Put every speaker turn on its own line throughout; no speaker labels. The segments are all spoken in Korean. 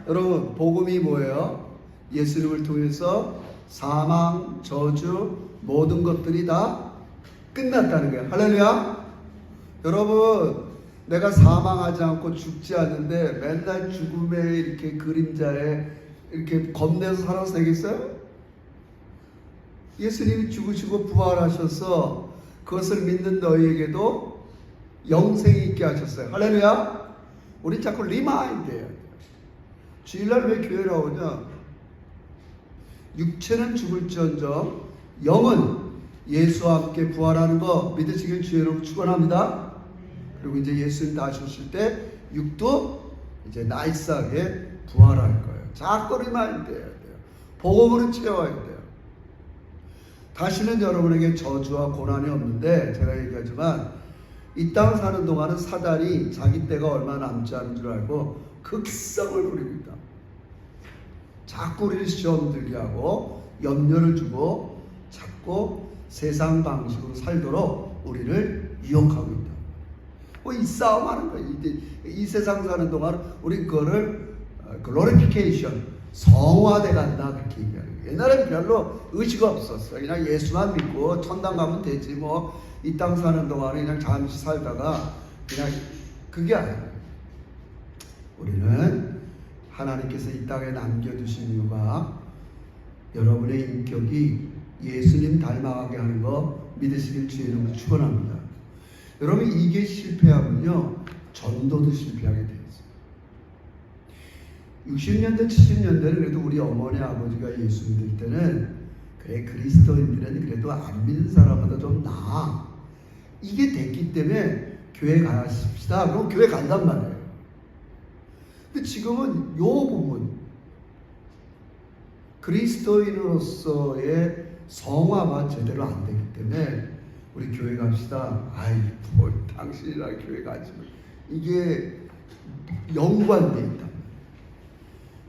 여러분, 복음이 뭐예요? 예수님을 통해서 사망, 저주, 모든 것들이 다 끝났다는 거예요. 할렐루야. 여러분, 내가 사망하지 않고 죽지 않는데 맨날 죽음의 이렇게 그림자에 이렇게 겁내서 살아서 되겠어요? 예수님이 죽으시고 부활하셔서 그것을 믿는 너희에게도 영생이 있게 하셨어요. 할렐루야. 우리 자꾸 리마인드 해야 돼요. 주일날 왜 교회에 나오냐? 육체는 죽을지언정 영은 예수와 함께 부활하는 거 믿으시길 주의로 축원합니다. 그리고 이제 예수님 나오실 때 육도 이제 나이스하게 부활할 거예요. 자꾸 리마인드 해야 돼요. 복음으로 채워야 돼요. 다시는 여러분에게 저주와 고난이 없는데, 제가 얘기하지만 이 땅 사는 동안은 사단이 자기 때가 얼마 남지 않은 줄 알고 극성을 부립니다. 자꾸 우리를 시험 들게 하고 염려를 주고 자꾸 세상 방식으로 살도록 우리를 유혹하고 있다. 이 싸움 하는 거예요. 이 세상 사는 동안 우리 그거를 글로리피케이션, 성화돼 간다, 그렇게 얘기하는 거예요. 옛날엔 별로 의지가 없었어요. 그냥 예수만 믿고 천당 가면 되지, 뭐 이 땅 사는 동안에 그냥 잠시 살다가 그냥, 그게 아니에요. 우리는 하나님께서 이 땅에 남겨두신 이유가 여러분의 인격이 예수님 닮아가게 하는 거 믿으시길 주의 이름으로 축원합니다. 여러분, 이게 실패하면요 전도도 실패하게 되어 있어요. 60년대 70년대는 그래도 우리 어머니 아버지가 예수 믿을 때는 그래, 그리스도인들은 그래도 안 믿는 사람보다 좀 나아, 이게 됐기 때문에 교회 가십시다. 그럼 교회 간단 말이에요. 근데 지금은 요 부분, 그리스도인으로서의 성화가 제대로 안 되기 때문에 우리 교회 갑시다. 아이, 뭐 당신이랑 교회 가지, 이게 연관돼 있다.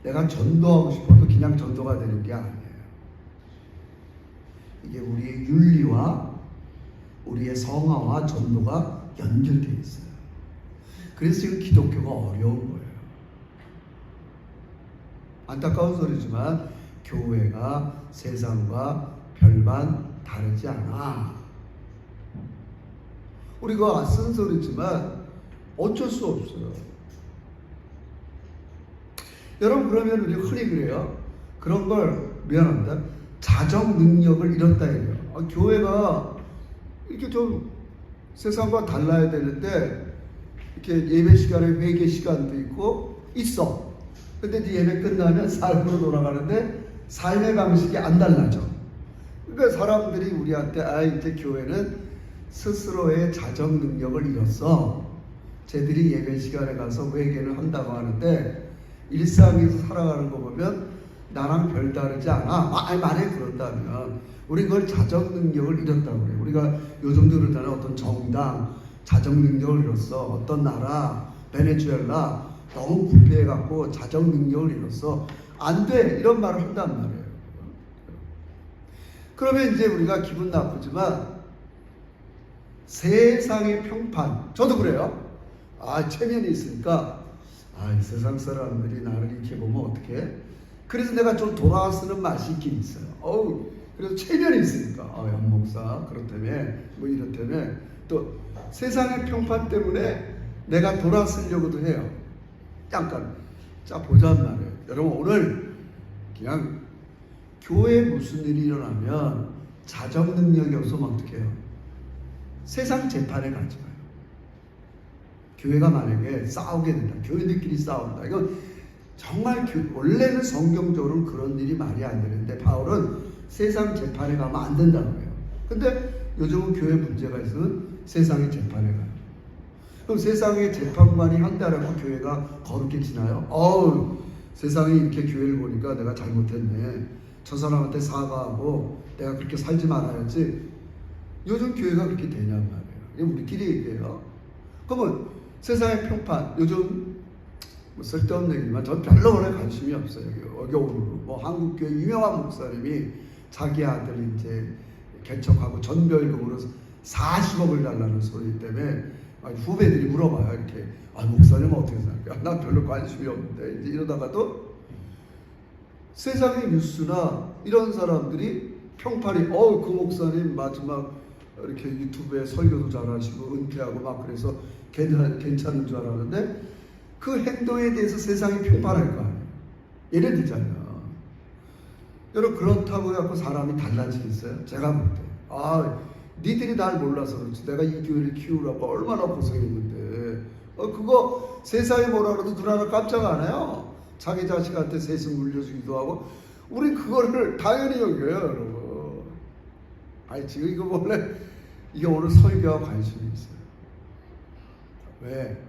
내가 전도하고 싶어도 그냥 전도가 되는 게 아니에요. 이게 우리의 윤리와 우리의 성화와 전도가 연결되어 있어요. 그래서 지금 기독교가 어려운 거예요. 안타까운 소리지만 교회가 세상과 별반 다르지 않아. 우리가 쓴 소리지만 어쩔 수 없어요. 여러분, 그러면 우리 흔히 그래요. 그런 걸, 미안합니다, 자정 능력을 잃었다 이래요. 교회가 이렇게 좀 세상과 달라야 되는데 이렇게 예배 시간에 회개 시간도 있고 있어. 근데 네 예배 끝나면 삶으로 돌아가는데 삶의 방식이 안 달라져. 그러니까 사람들이 우리한테 이제 교회는 스스로의 자정 능력을 잃었어. 쟤들이 예배 시간에 가서 회개를 한다고 하는데 일상에서 살아가는 거 보면 나랑 별다르지 않아. 만약에 그런다면 우리 그걸 자정 능력을 잃었다고 그래요. 우리가 요즘도 그러잖아요. 어떤 정당 자정 능력을 잃었어. 어떤 나라, 베네수엘라 너무 부패해갖고 자정 능력을 잃었어. 안 돼, 이런 말을 한단 말이에요. 그러면 이제 우리가 기분 나쁘지만 세상의 평판, 저도 그래요. 체면이 있으니까 이 세상 사람들이 나를 이렇게 보면 어떡해? 그래서 내가 좀 돌아쓰는 맛이 있긴 있어요. 그래서 체면이 있으니까 양 목사 그렇다며 뭐 이렇다며, 또 세상의 평판 때문에 내가 돌아쓰려고도 해요. 잠깐 자 보자는 말이에요. 여러분, 오늘 그냥 교회에 무슨 일이 일어나면 자정 능력이 없으면 어떡해요? 세상 재판에 가지 마요. 교회가 만약에 싸우게 된다, 교회들끼리 싸운다, 이건 정말 원래는 성경적으로는 그런 일이 말이 안 되는데 바울은 세상 재판에 가면 안 된다고 해요. 근데 요즘은 교회 문제가 있으면 세상의 재판에 가요. 그럼 세상의 재판관이 한다라고 교회가 거룩해 지나요? 세상이 이렇게 교회를 보니까 내가 잘못했네, 저 사람한테 사과하고 내가 그렇게 살지 말아야지. 요즘 교회가 그렇게 되냔 말이에요. 우리끼리 얘기해요. 그러면 세상의 평판, 요즘 뭐 쓸데없는 얘기지만 저는 별로 그런 관심이 없어요. 여기 한국교회 유명한 목사님이 자기 아들 이제 개척하고 전별금으로 40억을 달라는 소리 때문에 후배들이 물어봐요. 이렇게 아, 목사님 어떻게 생각해? 난 별로 관심이 없는데. 이제 이러다가도 세상의 뉴스나 이런 사람들이 평판이 그 목사님 마지막 이렇게 유튜브에 설교도 잘하시고 은퇴하고 막 그래서 괜찮은 줄 알았는데 그 행동에 대해서 세상이 평판할 거 아니에요. 예를 들자면 여러분 그렇다고 해서 사람이 달라지겠어요? 제가 볼 때 니들이 날 몰라서 그렇지 내가 이 교회를 키우라고 얼마나 고생했는데 그거 세상이 뭐라 그래도 눈 하나 깜짝 안 해요. 자기 자식한테 세습 물려주기도 하고 우린 그거를 당연히 여겨요, 여러분. 지금 이거 원래 이게 오늘 설교와 관심이 있어요. 왜?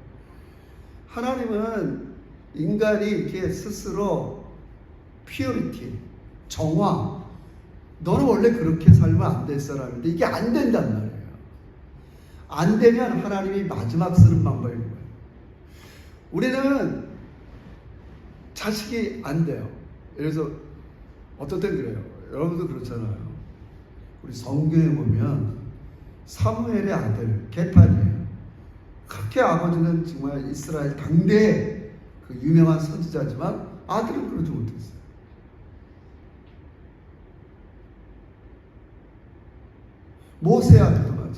하나님은 인간이 이렇게 스스로 퓨리티, 정화, 너는 원래 그렇게 살면 안 될 사람인데 이게 안 된단 말이에요. 안 되면 하나님이 마지막 쓰는 방법인 거예요. 우리는 자식이 안 돼요. 그래서 어떨 땐 그래요. 여러분도 그렇잖아요. 우리 성경에 보면 사무엘의 아들 게팔이에요. 그렇게 아버지는 정말 이스라엘 당대의 그 유명한 선지자지만 아들은 그러지 못했어요. 모세의 아들도 맞아요.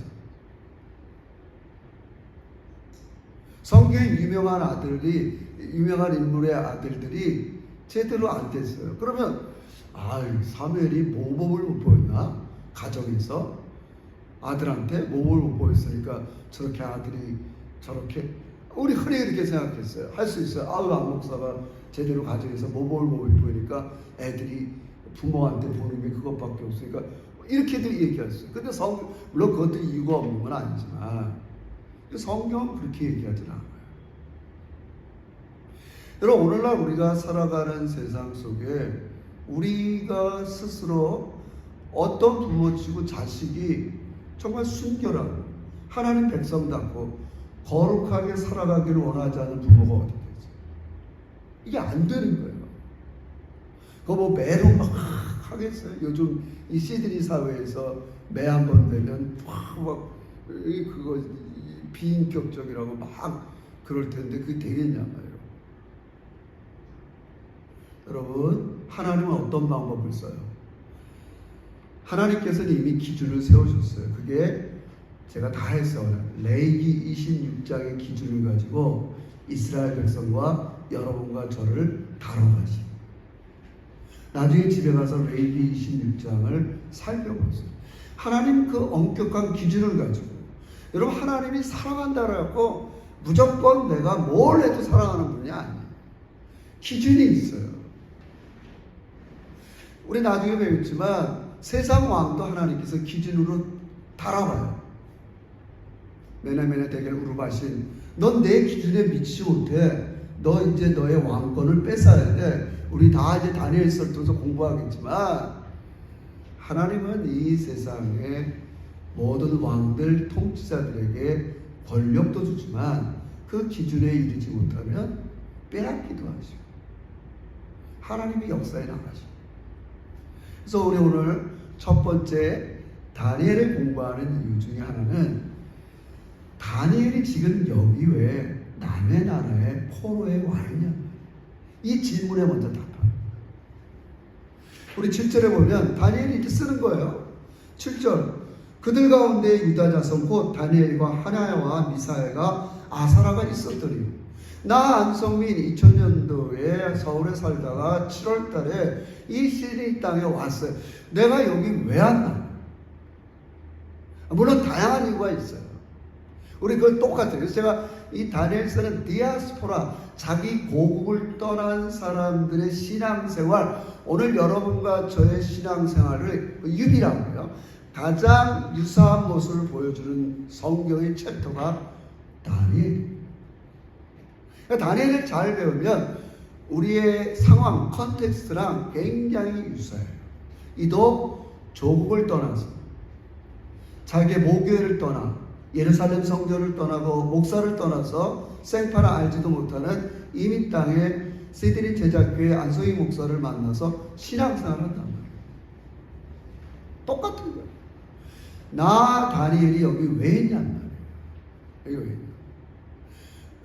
성경에 유명한 인물의 아들들이 제대로 안 됐어요. 그러면 사무엘이 모범을 못 보였나? 가정에서 아들한테 모범을 못 보였으니까 저렇게 아들이 저렇게 우리 흔히 이렇게 생각했어요. 할 수 있어요. 안 목사가 제대로 가정에서 모범을 못 보이니까 애들이 부모한테 보는 게 그것밖에 없으니까 이렇게도 얘기했어요. 근데 물론 그것도 이유가 없는 건 아니지만 성경은 그렇게 얘기하지 않아요. 여러분 오늘날 우리가 살아가는 세상 속에 우리가 스스로 어떤 부모치고 자식이 정말 순결하고 하나님 백성답고 거룩하게 살아가기를 원하지 않는 부모가 어디 있겠어요? 이게 안 되는 거예요. 그거 매로 막 하겠어요. 요즘 이 시드니 사회에서 매 한 번 되면 그거 비인격적이라고 막 그럴 텐데 그게 되겠냐 말이에요. 여러분 하나님은 어떤 방법을 써요? 하나님께서는 이미 기준을 세우셨어요. 그게 제가 다 했어요. 레위기 26장의 기준을 가지고 이스라엘 백성과 여러분과 저를 다뤄가시고 나중에 집에 가서 레위기 26장을 살펴보세요. 하나님 그 엄격한 기준을 가지고 여러분 하나님이 사랑한다라고 무조건 내가 뭘 해도 사랑하는 분이 아니에요. 기준이 있어요. 우리 나중에 배웠지만 세상 왕도 하나님께서 기준으로 달아봐요. 메나메나 대겔 우르바신 넌 내 기준에 미치지 못해. 너 이제 너의 왕권을 뺏어야 돼. 우리 다 이제 다니엘서를 통해서 공부하겠지만 하나님은 이 세상의 모든 왕들 통치자들에게 권력도 주지만 그 기준에 이르지 못하면 빼앗기도 하시고 하나님의 역사에 나가시고 그래서 우리 오늘 첫 번째 다니엘을 공부하는 이유 중에 하나는 다니엘이 지금 여기 왜 남의 나라에 포로에 와 있냐 이 질문에 먼저 답합니다. 우리 7절에 보면 다니엘이 이렇게 쓰는 거예요. 7절 그들 가운데 유다 자손 곧 다니엘과 하나야와 미사엘과 아사라가 있었더니 나 안성민 2000년도에 서울에 살다가 7월 달에 이 시드니 땅에 왔어요. 내가 여기 왜 왔나? 물론 다양한 이유가 있어요. 우리 그걸 똑같아요. 그래서 제가 이 다니엘서는 디아스포라 자기 고국을 떠난 사람들의 신앙생활 오늘 여러분과 저의 신앙생활을 유비라고 해요. 가장 유사한 모습을 보여주는 성경의 챕터가 다니엘입니다. 다니엘을 잘 배우면 우리의 상황, 컨텍스트랑 굉장히 유사해요. 이도 조국을 떠나서 자기의 모교회를 떠나 예루살렘 성전을 떠나고 목사를 떠나서 생파라 알지도 못하는 이민 땅에 시드니 제자교회 안소희 목사를 만나서 신앙생활을 한단 말이에요. 똑같은 거예요. 나 다니엘이 여기 왜 있냔 말이에요. 여기 왜 있냐.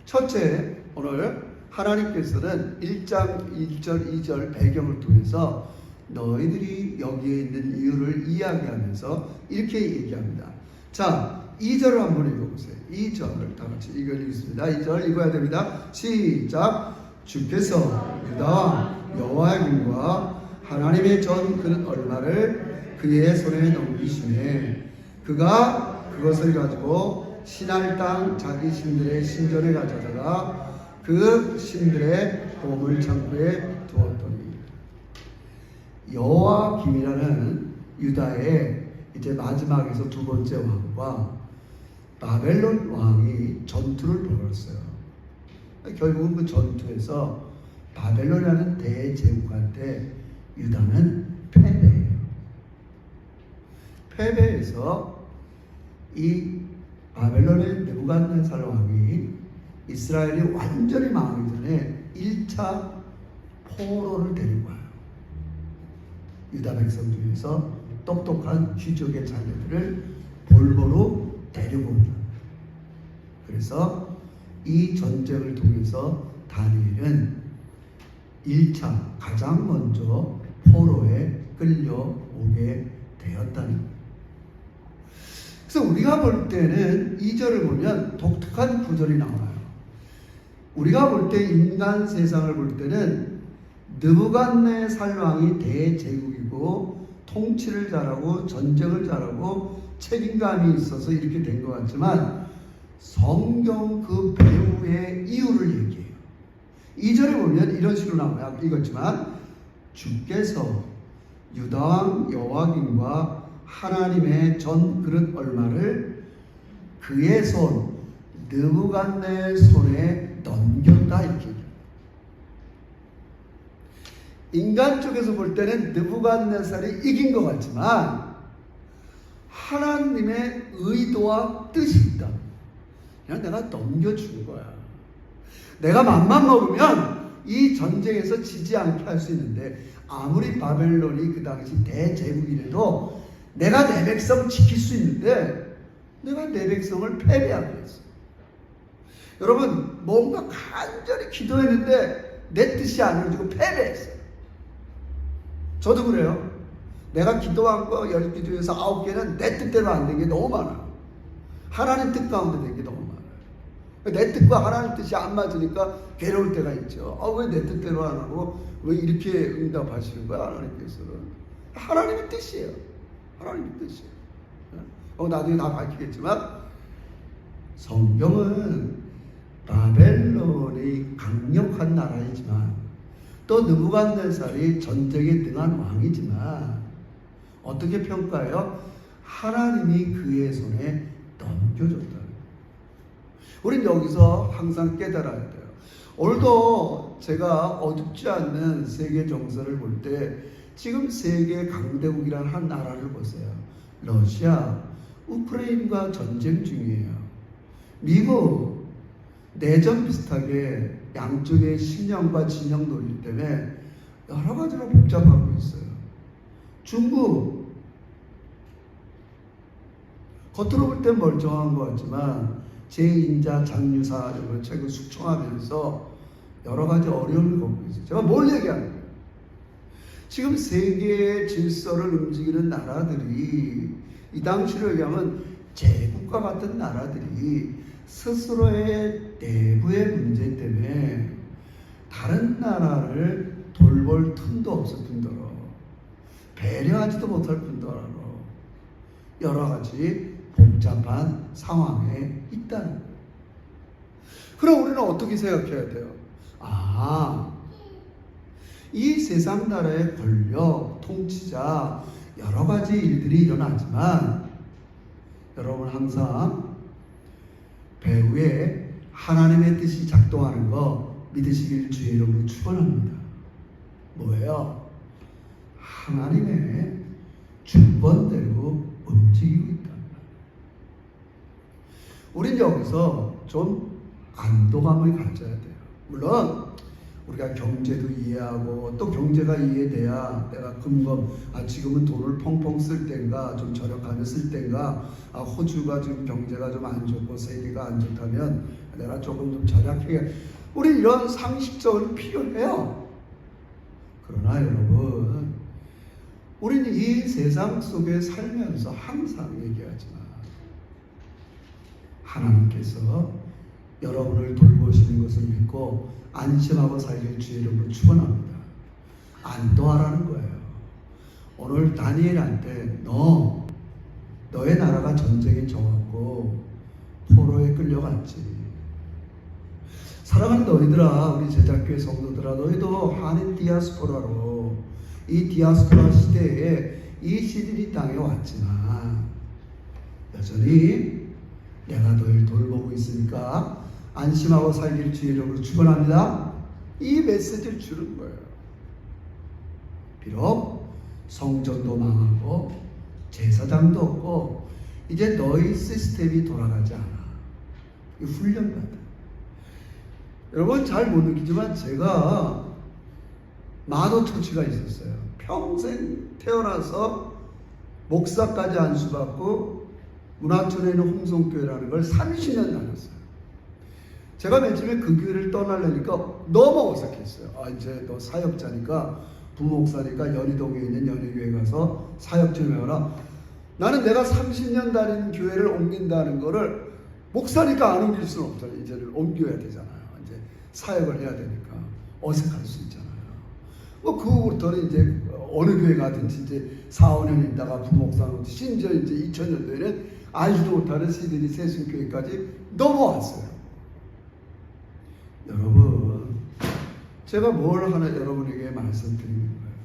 첫째, 오늘 하나님께서는 1장 1절 2절 배경을 통해서 너희들이 여기에 있는 이유를 이야기하면서 이렇게 얘기합니다. 자, 2절을 한번 읽어보세요. 2절 다 같이 읽겠습니다. 2절 읽어야 됩니다. 시작. 주께서 유다와 여호와의 군과 하나님의 전 그릇 얼마를 그의 손에 넘기시매 그가 그것을 가지고 신할 땅 자기 신들의 신전에 가져다가 그 신들의 보물 창고에 두었더니 여호와김이라는 유다의 이제 마지막에서 두 번째 왕과 바벨론 왕이 전투를 벌였어요. 결국은 그 전투에서 바벨론이라는 대제국한테 유다는 패배해요. 패배해서 이 바벨론의 느부갓네살 왕이 이스라엘이 완전히 망하기 전에 1차 포로를 데리고 와요. 유다 백성 중에서 똑똑한 귀족의 자녀들을 볼모로 데리고 옵니다. 그래서 이 전쟁을 통해서 다니엘은 1차 가장 먼저 포로에 끌려오게 되었다는 거예요. 그래서 우리가 볼 때는 2절을 보면 독특한 구절이 나와요. 우리가 볼 때 인간 세상을 볼 때는 느부갓네살 왕이 대제국이고 통치를 잘하고 전쟁을 잘하고 책임감이 있어서 이렇게 된 것 같지만 성경 그 배후의 이유를 얘기해요. 2절에 보면 이런 식으로 나와요. 읽었지만 주께서 유다왕 여호와김과 하나님의 전 그릇 얼마를 그의 손 느부갓네 손에 넘겼다 이렇게 얘기해요. 인간 쪽에서 볼 때는 느부갓네살이 이긴 것 같지만 하나님의 의도와 뜻이 있다. 그냥 내가 넘겨준 거야. 내가 맘만 먹으면 이 전쟁에서 지지 않게 할 수 있는데 아무리 바벨론이 그 당시 대제국이라도 내가 내 백성 지킬 수 있는데 내가 내 백성을 패배하게 했어. 여러분 뭔가 간절히 기도했는데 내 뜻이 아니어지고 패배했어요. 저도 그래요. 내가 기도한 거 10개 중에서 9개는 내 뜻대로 안 된 게 너무 많아요. 하나님 뜻 가운데 된 게 너무 많아요. 내 뜻과 하나님 뜻이 안 맞으니까 괴로울 때가 있죠. 왜 내 뜻대로 안 하고 왜 이렇게 응답하시는 거야 하나님께서는. 하나님의 뜻이에요. 하나님의 뜻이에요. 나중에 다 밝히겠지만 성경은 바벨론이 강력한 나라이지만 또 느부갓네살이 전쟁에 능한 왕이지만 어떻게 평가해요? 하나님이 그의 손에 넘겨줬다. 우린 여기서 항상 깨달아야 돼요. 오늘도 제가 어둡지 않는 세계 정세를 볼 때 지금 세계 강대국이라는 한 나라를 보세요. 러시아, 우크라이나가 전쟁 중이에요. 미국, 내전 비슷하게 양쪽의 신념과 진영 논리 때문에 여러 가지로 복잡하고 있어요. 중국, 겉으로 볼 땐 멀쩡한 것 같지만 제2자 장유사 이런 책을 숙청하면서 여러 가지 어려움을 겪고 있어요. 제가 뭘 얘기하는 거예요? 지금 세계의 질서를 움직이는 나라들이 이 당시로 얘기하면 제국과 같은 나라들이 스스로의 내부의 문제 때문에 다른 나라를 돌볼 틈도 없을 뿐더러 배려하지도 못할 뿐더러 여러 가지 복잡한 상황에 있다는 거예요. 그럼 우리는 어떻게 생각해야 돼요? 이 세상 나라의 권력, 통치자 여러 가지 일들이 일어나지만 여러분 항상 배후에 하나님의 뜻이 작동하는 거 믿으시길 주의 이름으로 축원합니다. 뭐예요? 하나님의 주권대로 움직이고 있다. 우린 여기서 좀 안도감을 가져야 돼요. 물론 우리가 경제도 이해하고 또 경제가 이해돼야 내가 금검 지금은 돈을 펑펑 쓸 때인가 좀 절약하며 쓸 때인가 호주가 지금 경제가 좀 안 좋고 세계가 안 좋다면 내가 조금 좀 절약하게. 우리 이런 상식적으로 필요해요. 그러나 여러분, 우리는 이 세상 속에 살면서 항상 얘기하지만 하나님께서 여러분을 돌보시는 것을 믿고 안심하고 살길 주의 이름으로 축원합니다. 안도하라는 거예요. 오늘 다니엘한테 너의 나라가 전쟁에 져갖고 포로에 끌려갔지. 사랑하는 너희들아, 우리 제자교회 성도들아, 너희도 한인 디아스포라로 이 디아스포라 시대에 이 시드니 땅에 왔지만 여전히 내가 너희를 돌보고 있으니까 안심하고 살길 주의 이름으로 축원합니다. 이 메시지를 주는 거예요. 비록 성전도 망하고 제사장도 없고 이제 너희 시스템이 돌아가지 않아. 이 훈련받아. 여러분 잘 못 느끼지만 제가 마도 처치가 있었어요. 평생 태어나서 목사까지 안수받고 문화촌에 있는 홍성교회라는 걸 30년 다녔어요. 제가 맨 처음에 그 교회를 떠나려니까 너무 어색했어요. 이제 너 사역자니까 부목사니까 연희동에 있는 연희교회 가서 사역 좀 해라. 나는 내가 30년 다닌 교회를 옮긴다는 거를 목사니까 안 옮길 수는 없잖아요. 이제는 옮겨야 되잖아요. 이제 사역을 해야 되니까 어색할 수 있잖아요. 뭐 그 후부터는 이제 어느 교회 가든지 이제 4, 5년 있다가 부목사로 심지어 이제 2000년도에는 알지도 못하는 시드니 세순교회까지 넘어왔어요. 여러분, 제가 뭘 하나 여러분에게 말씀드리는 거예요.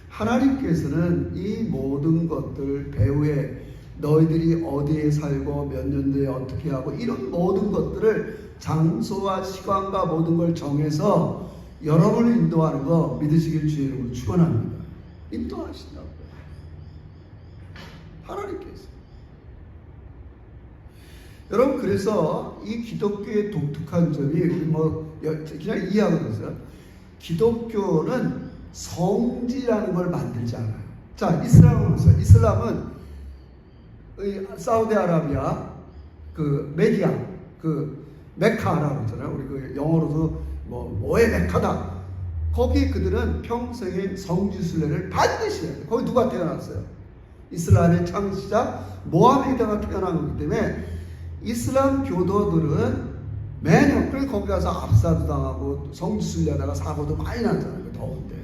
하나님께서는 이 모든 것들 배후에 너희들이 어디에 살고 몇 년도에 어떻게 하고 이런 모든 것들을 장소와 시간과 모든 걸 정해서 여러분을 인도하는 거 믿으시길 주의 이름으로 축원합니다. 인도하신다고요. 하나님께서. 여러분, 그래서 이 기독교의 독특한 점이 우리 그냥 이해하고 있어요. 기독교는 성지라는 걸 만들지 않아요. 자, 이슬람을 보세요. 이슬람은 사우디아라비아 그 메디아 그 메카라고 하잖아요. 우리 그 영어로도 뭐의 메카다. 거기 그들은 평생의 성지순례를 반드시 해야 돼요. 거기 누가 태어났어요? 이슬람의 창시자 모하메드가 태어난 거기 때문에 이슬람 교도들은 매년 그래서 거기 가서 압사도 당하고 성지순례하다가 사고도 많이 나잖아요. 더운데.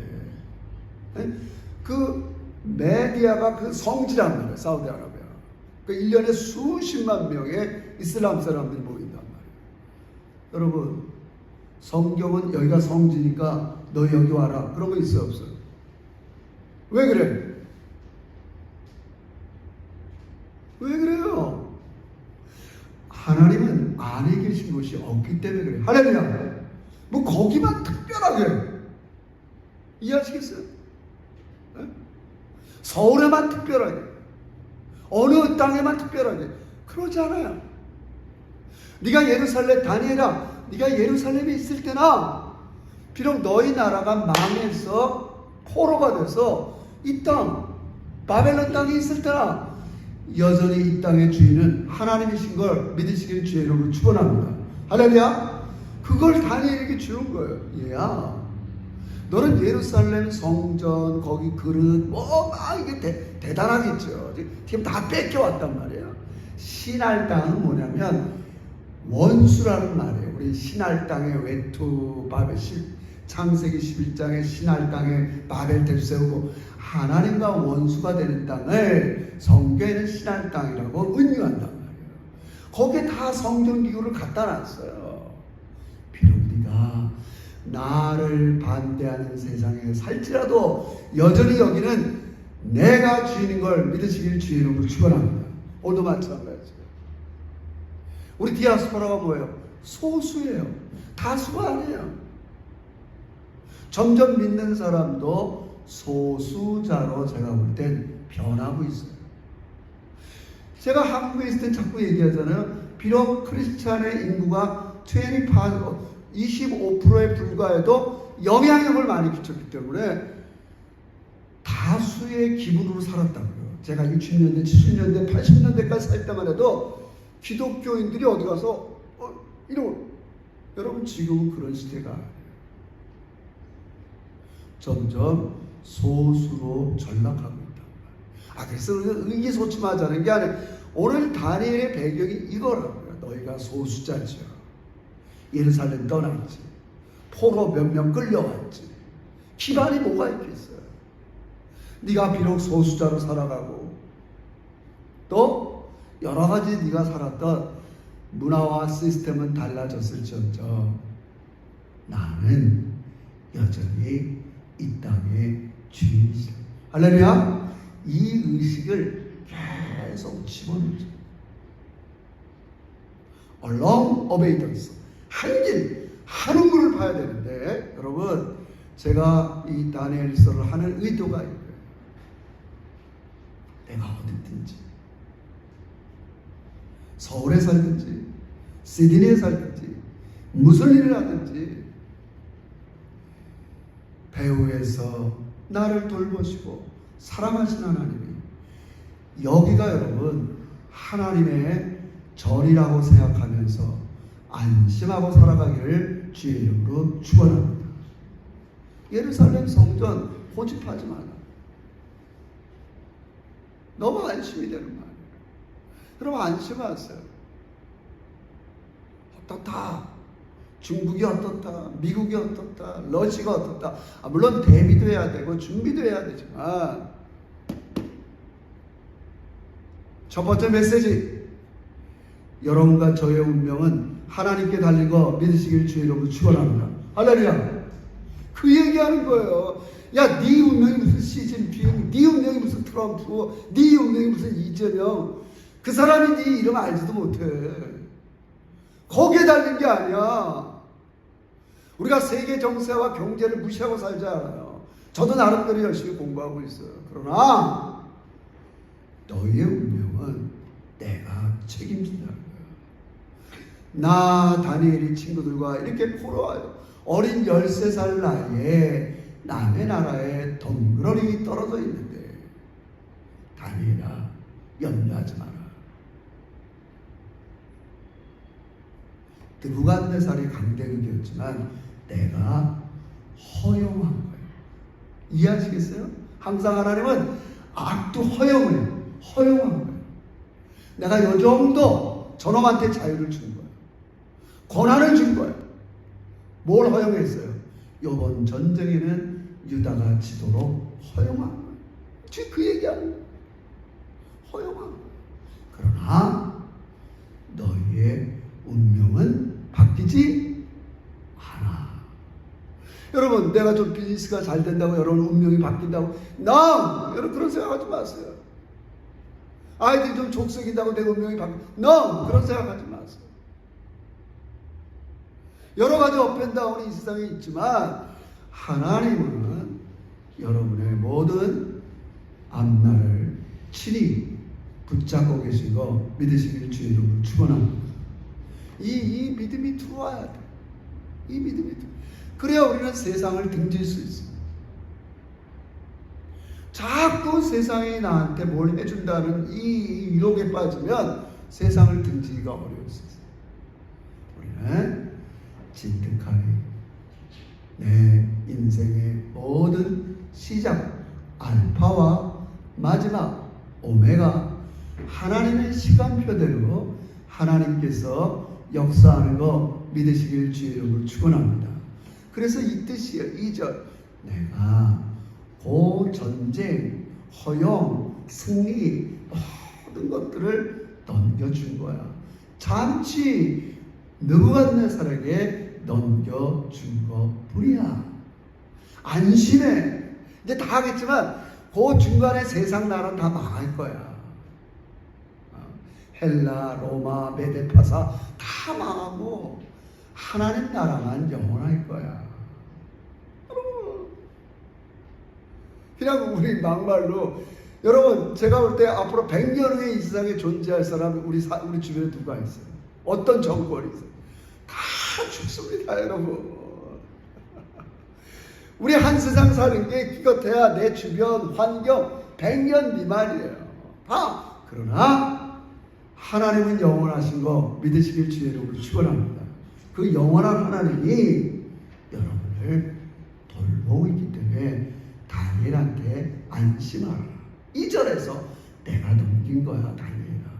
그 메디아가 그 성지란 말이에요. 사우디아라비아. 그 1년에 수십만 명의 이슬람 사람들이 모인단 말이에요. 여러분, 성경은 여기가 성지니까 너 여기 와라. 그런 거 있어요, 없어요? 왜 그래? 왜 그래요? 하나님은 안에 계신 곳이 없기 때문에 그래요. 할렐루야. 뭐 거기만 특별하게 이해하시겠어요? 네? 서울에만 특별하게, 어느 땅에만 특별하게 그러지 않아요. 네가 예루살렘 다니엘아, 네가 예루살렘에 있을 때나 비록 너희 나라가 망해서 포로가 돼서 이 땅 바벨론 땅에 있을 때나 여전히 이 땅의 주인은 하나님이신 걸 믿으시길 주의 이름으로 축원합니다. 할렐루야. 그걸 다니엘에게 주는 거예요. 얘야, 너는 예루살렘 성전 거기 그릇 이게 대단하겠죠. 지금 다 뺏겨왔단 말이에요. 신할 땅은 뭐냐면 원수라는 말이에요. 우리 신할 땅의 외투 바벨 창세기 11장에 신할 땅에 바벨탑 세우고 하나님과 원수가 되는 땅을 성경에는 신할 땅이라고 은유한단 말이에요. 거기에 다 성전기구를 갖다 놨어요. 비록 네가 나를 반대하는 세상에 살지라도 여전히 여기는 내가 주인인 걸 믿으시길 주의 이름으로 축원합니다. 오늘도 마찬가지예요. 우리 디아스포라가 뭐예요? 소수예요. 다수가 아니에요. 점점 믿는 사람도 소수자로 제가 볼 땐 변하고 있어요. 제가 한국에 있을 때 자꾸 얘기하잖아요. 비록 크리스찬의 인구가 25%에 불과해도 영향력을 많이 끼쳤기 때문에 다수의 기분으로 살았다고요. 제가 60년대, 70년대, 80년대까지 살 때만 해도 기독교인들이 어디 가서 여러분 지금은 그런 시대가 아니에요. 점점 소수로 전락하고 있다. 그래서 우리가 의기소침하자는 게 아니라 오늘 다니엘의 배경이 이거라고요. 너희가 소수자죠. 예루살렘 떠났지. 포로 몇 명 끌려왔지. 기반이 뭐가 있겠어요. 네가 비록 소수자로 살아가고 또 여러 가지 네가 살았던 문화와 시스템은 달라졌을지언정 나는 여전히 이 땅의 주인이시다. 할렐루야. 이 의식을 계속 집어넣죠. along obedience. 한 길, 한 우물을 봐야 되는데 여러분 제가 이 다니엘서를 하는 의도가 이거예요. 내가 어딨든지 서울에 살든지 시드니에 살든지 무슨 일을 하든지 배후에서 나를 돌보시고 사랑하신 하나님이 여기가 여러분 하나님의 전이라고 생각하면서 안심하고 살아가기를 주의 이름으로 축원합니다. 예루살렘 성전 고집하지 마라. 너무 안심이 되는 말이에요. 여러분 안심하세요. 어떻다. 중국이 어떻다. 미국이 어떻다. 러시아가 어떻다. 물론 대비도 해야 되고 준비도 해야 되지만 첫 번째 메시지, 여러분과 저의 운명은 하나님께 달린 거 믿으시길 주의 이름으로 축원합니다. 할렐루야. 그 얘기하는 거예요. 야, 네 운명이 무슨 시진핑, 네 운명이 무슨 트럼프, 네 운명이 무슨 이재명. 그 사람이 네 이름 알지도 못해. 거기에 달린 게 아니야. 우리가 세계 정세와 경제를 무시하고 살지 않아요. 저도 나름대로 열심히 공부하고 있어요. 그러나 너희의 운명은 내가 책임진다는 거야. 나 다니엘이 친구들과 이렇게 포로와요. 어린 13살 나이에 남의 나라에 덩그러니 떨어져 있는데 다니엘아 염려하지 마라. 느부갓네살이 강대국이었지만 내가 허용한 거예요. 이해하시겠어요? 항상 하나님은 악도 허용해요. 허용한 거예요. 내가 요 정도 저놈한테 자유를 준 거예요. 권한을 준 거예요. 뭘 허용했어요? 이번 전쟁에는 유다가 지도록 허용한 거예요. 지금 그 얘기하는 거예요. 허용한 거예요. 그러나 너희의 운명은 바뀌지 않아. 여러분, 내가 좀 비즈니스가 잘 된다고 여러분 운명이 바뀐다고 No! 여러분 그런 생각하지 마세요. 아이들이 좀 족쇄긴다고 내 운명이 바뀐다. No! 그런 생각하지 마세요. 여러 가지 업앤다운이 이 세상에 있지만 하나님은 여러분의 모든 앞날을 친히 붙잡고 계신 거 믿으시길 주의 이름으로 축원합니다. 이 믿음이 들어와야 돼. 이 믿음이 들어. 그래야 우리는 세상을 등질 수 있어. 자꾸 세상이 나한테 뭘 해준다는 이 유혹에 빠지면 세상을 등지기가 어려울 수 있어. 우리는 진득하게 내 인생의 모든 시작, 알파와 마지막, 오메가, 하나님의 시간표대로 하나님께서 역사하는 거 믿으시길 주의 이름으로 축원합니다. 그래서 이 뜻이에요. 2절. 내가 그 전쟁, 허용, 승리 모든 것들을 넘겨준 거야. 잠시 느부갓네살에게 넘겨준 것뿐이야. 안심해. 이제 다 하겠지만 그 중간에 세상 나라는 다 망할 거야. 헬라, 로마, 메데파사 다 망하고 하나님 나라만 영원할 거야. 그냥 우리 막말로 여러분 제가 볼 때 앞으로 100년 후에 이 세상에 존재할 사람 우리 주변에 누가 있어요? 어떤 정권이 있어요? 다 죽습니다, 여러분. 우리 한 세상 사는 게 기껏해야 내 주변 환경 100년 미만이에요. 그러나 하나님은 영원하신 거 믿으시길 주의 이름으로 축원합니다. 그 영원한 하나님이 여러분을 돌보고 있기 때문에 다니엘한테 안심하라. 2절에서 내가 넘긴 거야, 다니엘아.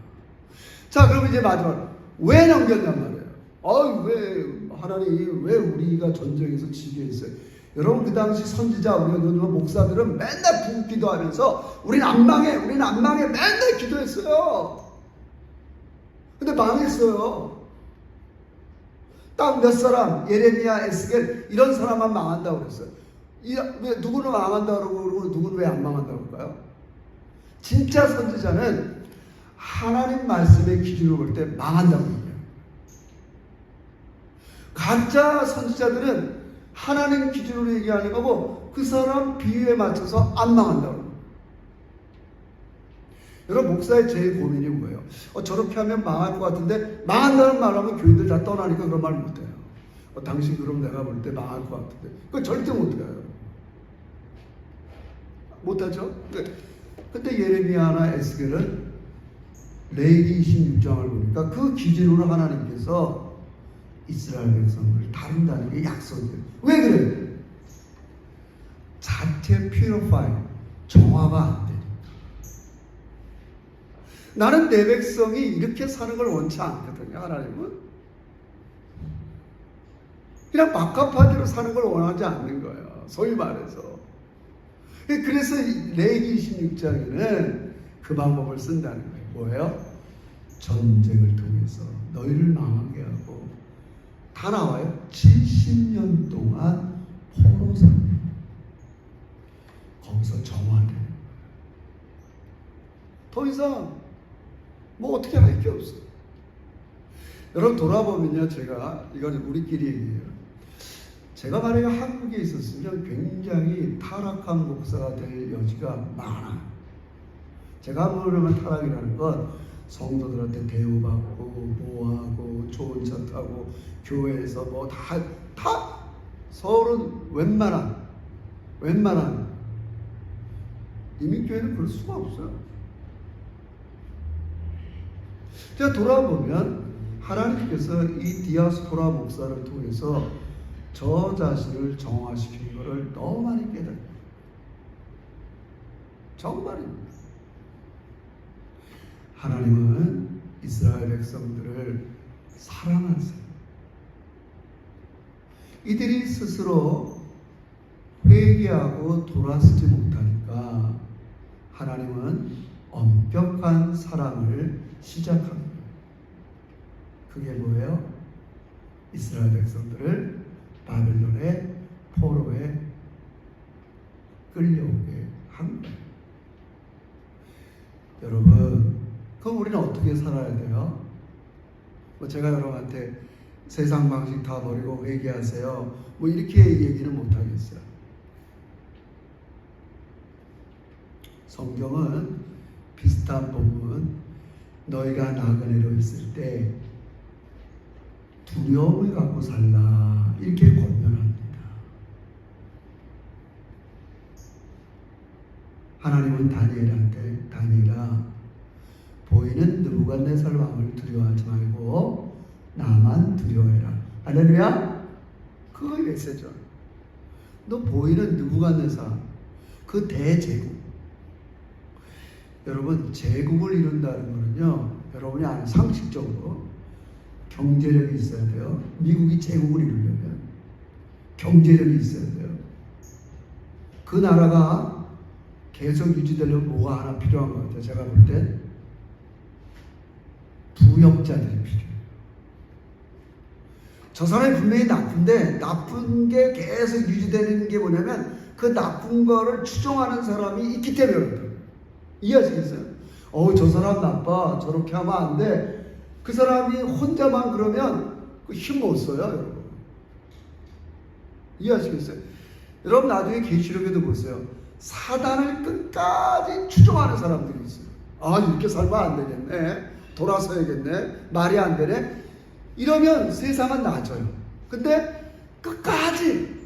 자, 그럼 이제 마지막 왜 넘겼냔 말이에요. 왜 하나님 왜 우리가 전쟁에서 지게 했어요? 여러분 그 당시 선지자 우리가 목사들은 맨날 부흥 기도하면서 우린 안 망해 맨날 기도했어요. 근데 망했어요. 딱 몇 사람, 예레미야, 에스겔 이런 사람만 망한다고 그랬어요. 왜 누구는 망한다고 그러고 누구는 왜 안 망한다고 그럴까요? 진짜 선지자는 하나님 말씀의 기준으로 볼 때 망한다고 그래요. 가짜 선지자들은 하나님 기준으로 얘기하는 거고 그 사람 비유에 맞춰서 안 망한다고. 여러분 목사의 제일 고민이 뭐예요? 저렇게 하면 망할 것 같은데 망한다는 말하면 교인들 다 떠나니까 그런 말 못해요. 당신 그럼 내가 볼 때 망할 것 같은데 그거 절대 못해요. 못하죠? 근데 예레미야나 에스겔은 레위기 26장을 보니까 그 기준으로 하나님께서 이스라엘 백성을 다룬다는 게 약속이에요. 왜 그래요? 자체 퓨리파이, 정화가 안 되니까. 나는 내 백성이 이렇게 사는 걸 원치 않거든요. 하나님은 그냥 막가파대로 사는 걸 원하지 않는 거예요. 소위 말해서. 그래서 레위기 26장에는 그 방법을 쓴다는 거예요. 뭐예요? 전쟁을 통해서 너희를 망하게 하고 다 나와요. 70년 동안 포로상 거기서 정화되는 거예요. 더 이상 뭐 어떻게 할 게 없어요. 여러분 돌아보면요, 제가 이건 우리끼리 얘기해요. 제가 만약에 한국에 있었으면 굉장히 타락한 목사가 될 여지가 많아요. 제가 모르면 타락이라는 건 성도들한테 대우받고 뭐하고 좋은 차 타고 교회에서 뭐 다 서울은 웬만한 이민교회는 그럴 수가 없어요. 제가 돌아보면 하나님께서 이 디아스포라 목사를 통해서 저 자신을 정화시키는 것을 너무 많이 깨달아요. 정말입니다. 하나님은 이스라엘 백성들을 사랑하세요. 이들이 스스로 회개하고 돌아서지 못하니까 하나님은 엄격한 사랑을 시작합니다. 그게 뭐예요? 이스라엘 백성들을 바벨론의 포로에 끌려오게 한 거예요. 여러분, 그럼 우리는 어떻게 살아야 돼요? 제가 여러분한테 세상 방식 다 버리고 회개하세요, 이렇게 얘기는 못하겠어요. 성경은 비슷한 본문, 너희가 나그네로 있을 때 두려움을 갖고 살라, 이렇게 권면합니다. 하나님은 다니엘한테, 다니엘아, 보이는 느부갓네살 왕을 두려워하지 말고 나만 두려워해라. 할렐루야. 그거 메시지죠. 너 보이는 느부갓네살, 그 대제국, 여러분 제국을 이룬다는 거는요, 여러분이 아는 상식적으로 경제력이 있어야 돼요. 미국이 제국을 이루려면 경제력이 있어야 돼요. 그 나라가 계속 유지되려면 뭐가 하나 필요한 것 같아요. 제가 볼 때 부역자들이 필요해요. 저 사람이 분명히 나쁜데 나쁜 게 계속 유지되는 게 뭐냐면 그 나쁜 거를 추종하는 사람이 있기 때문에 그렇다. 이해하시겠어요? 저 사람 나빠, 저렇게 하면 안 돼. 그 사람이 혼자만 그러면 힘 못 써요, 여러분. 이해하시겠어요? 여러분 나중에 계시록에도 보세요. 사단을 끝까지 추종하는 사람들이 있어요. 이렇게 살면 안 되겠네, 돌아서야겠네, 말이 안 되네, 이러면 세상은 나아져요. 근데 끝까지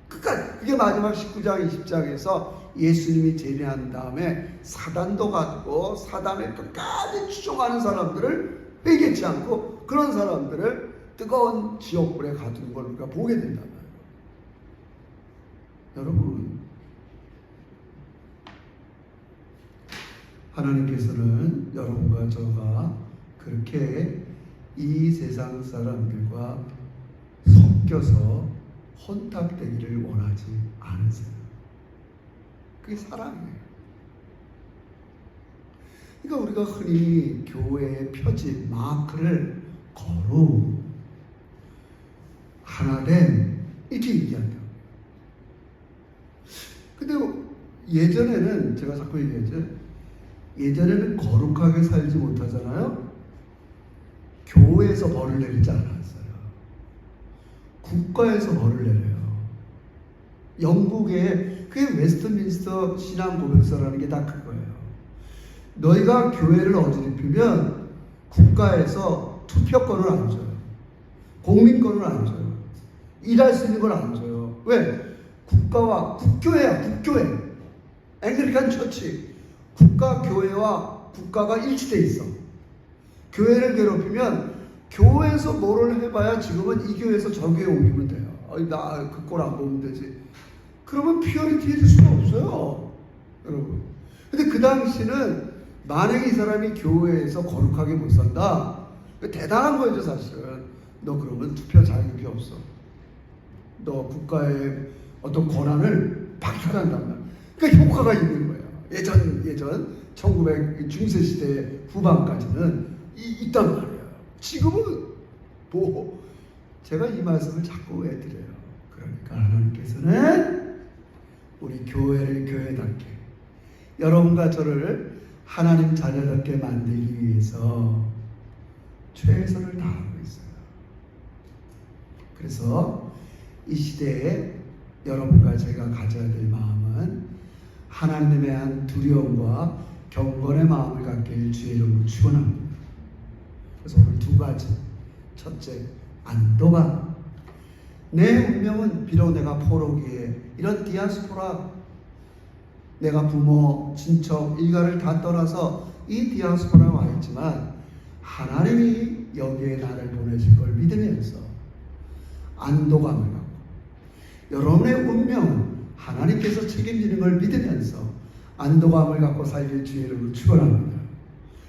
그게 마지막 19장 20장에서 예수님이 재림한 다음에 사단도 갖고 사단을 끝까지 추종하는 사람들을 회개치 않고 그런 사람들을 뜨거운 지옥불에 가두는 걸 우리가 보게 된단 말이에요. 여러분, 하나님께서는 여러분과 저가 그렇게 이 세상 사람들과 섞여서 혼탁되기를 원하지 않으세요. 그게 사랑이에요. 그러니까 우리가 흔히 교회의 표지, 마크를 거룩, 하나됨 이렇게 얘기한다. 근데 예전에는 제가 자꾸 얘기하죠. 예전에는 거룩하게 살지 못하잖아요. 교회에서 벌을 내리지 않았어요. 국가에서 벌을 내려요. 영국의 그게 웨스트민스터 신앙 고백서라는 게 다 그거예요. 너희가 교회를 어지럽히면 국가에서 투표권을 안 줘요. 공민권을 안 줘요. 일할 수 있는 걸 안 줘요. 왜? 국가와 국교회야, 국교회. 앵글리칸 처치. 국가 국가와 국가가 일치돼 있어. 교회를 괴롭히면 교회에서 뭐를 해봐야 지금은 이 교회에서 저 교회 옮기면 돼요. 나 그 꼴 안 보면 되지. 그러면 피어리티 해줄 수가 없어요, 여러분. 근데 그 당시는 만약에 이 사람이 교회에서 거룩하게 못 산다, 대단한 거죠 사실은. 너 그러면 투표 자격이 없어. 너 국가의 어떤 권한을 박탈한단 말이야. 그러니까 효과가 있는 거예요. 예전 1900 중세 시대 후반까지는 있단 말이에요. 지금은 뭐 제가 이 말씀을 자꾸 왜 드려요. 그러니까 하나님께서는 우리 교회를 교회답게, 여러분과 저를 하나님 자녀답게 만들기 위해서 최선을 다하고 있어요. 그래서 이 시대에 여러분과 제가 가져야 될 마음은 하나님에 대한 두려움과 경건의 마음을 갖길 주의 이름으로 축원합니다. 그래서 오늘 두 가지. 첫째, 안도감. 내 운명은 비록 내가 포로기에 이런 디아스포라, 내가 부모, 친척, 일가를 다 떠나서 이 디아스포라에 와 있지만 하나님이 여기에 나를 보내실 걸 믿으면서 안도감을 갖고, 여러분의 운명은 하나님께서 책임지는 걸 믿으면서 안도감을 갖고 살길 주의 이름으로 축원합니다.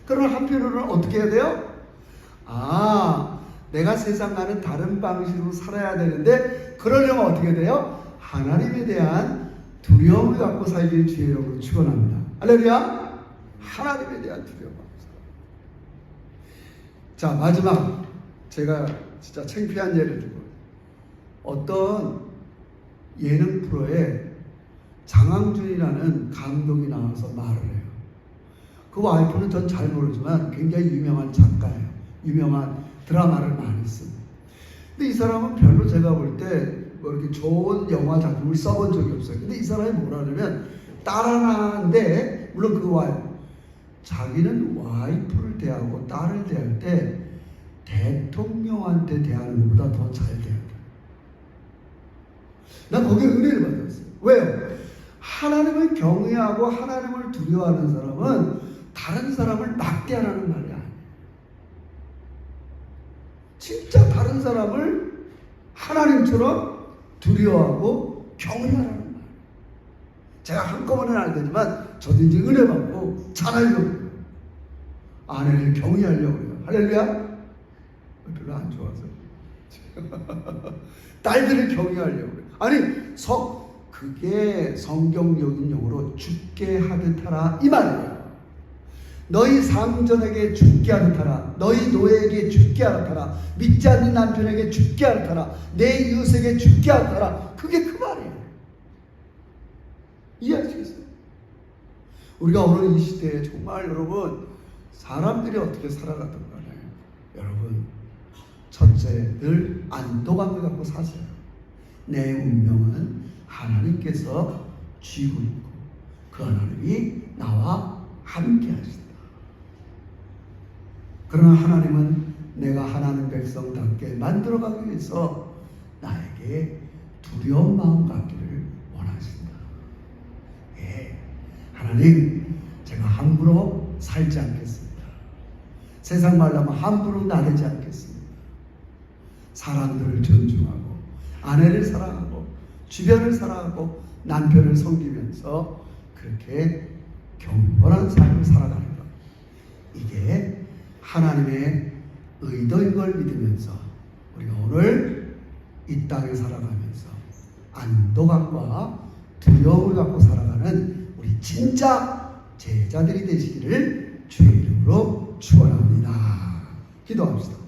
그러나 한편으로는 어떻게 해야 돼요? 내가 세상과는 다른 방식으로 살아야 되는데, 그러려면 어떻게 돼요? 하나님에 대한 두려움을 갖고 살길 주의 이름으로 축원합니다. 할렐루야! 하나님에 대한 두려움. 자, 마지막, 제가 진짜 창피한 예를 들고, 어떤 예능 프로에 장항준이라는 감독이 나와서 말을 해요. 그 와이프는 전 잘 모르지만 굉장히 유명한 작가예요. 유명한 드라마를 많이 씁니다. 근데 이 사람은 별로 제가 볼 때 뭐 이렇게 좋은 영화 작품을 써본 적이 없어요. 근데 이 사람이 뭐라냐면, 딸 하나인데, 물론 그 와이프, 자기는 와이프를 대하고 딸을 대할 때 대통령한테 대하는 것보다 더 잘 대한다. 난 거기에 은혜를 받았어요. 왜요? 하나님을 경외하고 하나님을 두려워하는 사람은 다른 사람을 막대하라는 말이 아니에요. 진짜 다른 사람을 하나님처럼 두려워하고 경외하라는 말이에요. 제가 한꺼번에 알겠지만 저도 이제 은혜 받고 잘하려고 해요. 아내를 경외하려고 해요. 할렐루야? 별로 안 좋아서. 딸들을 경외하려고 해요. 아니, 그게 성경적인 용어로 죽게 하듯 하라 이 말이에요. 너희 상전에게 죽게 하듯 하라. 너희 노예에게 죽게 하듯 하라. 믿지 않는 남편에게 죽게 하듯 하라. 내 이웃에게 죽게 하듯 하라. 그게 그 말이에요. 이해하시겠어요? 우리가 오늘 이 시대에 정말 여러분, 사람들이 어떻게 살아가던 간에 여러분, 첫째, 늘 안도감을 갖고 사세요. 내 운명은 하나님께서 쥐고 있고 그 하나님이 나와 함께 하신다. 그러나 하나님은 내가 하나님 백성답게 만들어가기 위해서 나에게 두려운 마음 갖기를 원하신다. 예, 하나님, 제가 함부로 살지 않겠습니다. 세상 말로 하면 함부로 나대지 않겠습니다. 사람들을 존중하고 아내를 사랑하고 주변을 사랑하고 남편을 섬기면서 그렇게 경건한 삶을 살아가는 것, 이게 하나님의 의도인 걸 믿으면서 우리가 오늘 이 땅에 살아가면서 안도감과 두려움을 갖고 살아가는 우리 진짜 제자들이 되시기를 주의 이름으로 축원합니다. 기도합시다.